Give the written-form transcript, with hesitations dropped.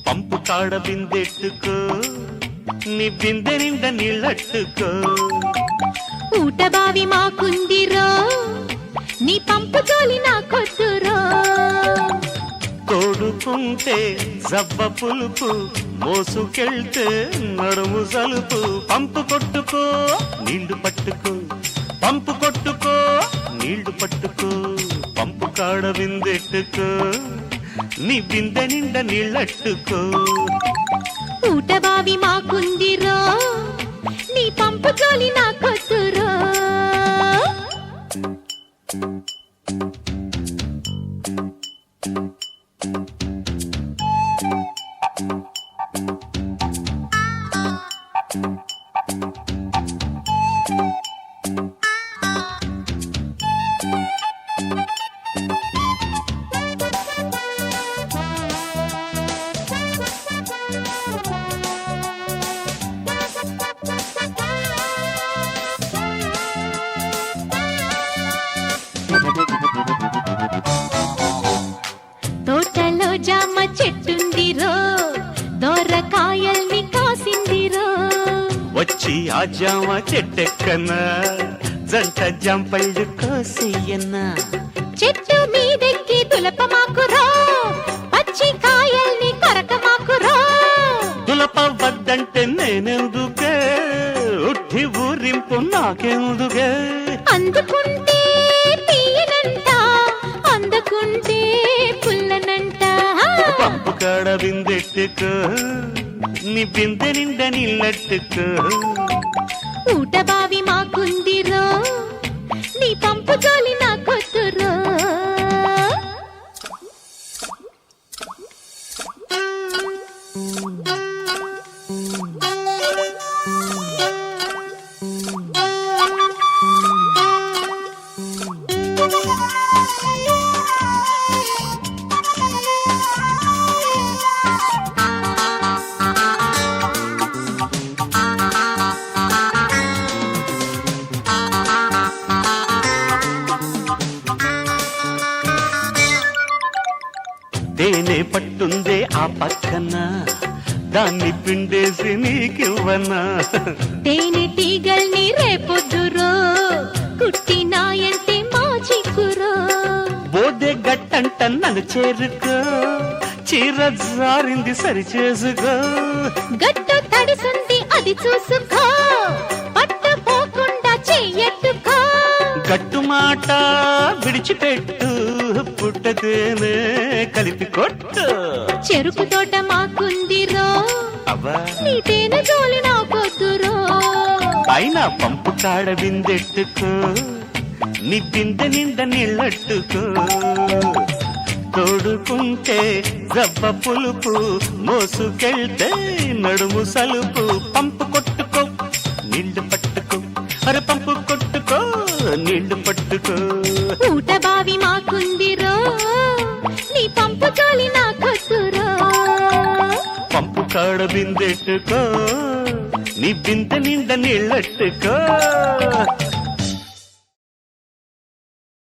పంపు కాడ బిందెట్టుకో నీ బిందె నిండా నీళ్ళట్టుకో ఊట బావి మాకుందిరో నీ పంపు జోలి నాకొద్దురో తోడుకుంటే జబ్బ పులుపు మోసుకెళ్తే నడుము సలుపు పంపు కొట్టుకో నీళ్లు పట్టుకో పంపు కొట్టుకో నీళ్లు పట్టుకో పంపు కాడ బిందెట్టుకో నీ బిందె నిండా నీళ్ళట్టుకో ఊట బావి మాకుందిరో నీ పంపు జోలి నాకొద్దురో తోటలో జామ చెట్టుందిరో దోరకాయల్ని కాసిందిరో వచ్చి ఆ జామ చెట్టెక్కన జంట జంపళ్ళు కోసేయన్న చెట్టు మీదెక్కి తులప మాకురో పచ్చి కాయల్ని కొరక మాకురో తులప వద్దంటే నేనెందుకే ఉట్టి ఊరింపు నాకెందుకే అందుకుంటే తీయనంట అందుకుంటే పుల్లనంట పంపు కాడ బిందెట్టుకో నీ బిందె నిండా నీళ్ళట్టుకో ఊట బావి మాకుందిరో నీ పంపు జోలి నాకొద్దురో తేనె పట్టుందే ఆ పక్కన దాన్ని పిండేసి నీకివ్వనా తేనె టీగల్ని రేపొద్దురో కుట్టినాయంటే మా చిక్కురో బోదే గట్టంట నన్ను చేరుకో చీర జారింది సరి చేసుకో గట్టు తడిసుంది అది చూసుకో పట్టు పోకుండా చెయ్యట్టుకో గట్టు మాట విడిచిపెట్టు పుట్టతేనే కలిపి కొట్టు చెరుకు తోట మాకుందిరో అవ్వా నీ తేనె జోలి నాకొద్దురో అయినా పంపు కాడ బిందెట్టుకో నీ బిందె నిండా నీళ్ళట్టుకో తోడుకుంటే జబ్బ పులుపు మోసుకెళ్తే నడుము సలుపు పంపు కొట్టుకో నీళ్లు పట్టుకో అరే పంపు కొట్టుకో నీళ్లు పట్టుకో ఊట బావి మాకుందిరో నీ పంపు జోలి నాకొద్దురో పంపు కాడ బిందెట్టుకో నీ బిందె నిండా నీళ్ళట్టుకో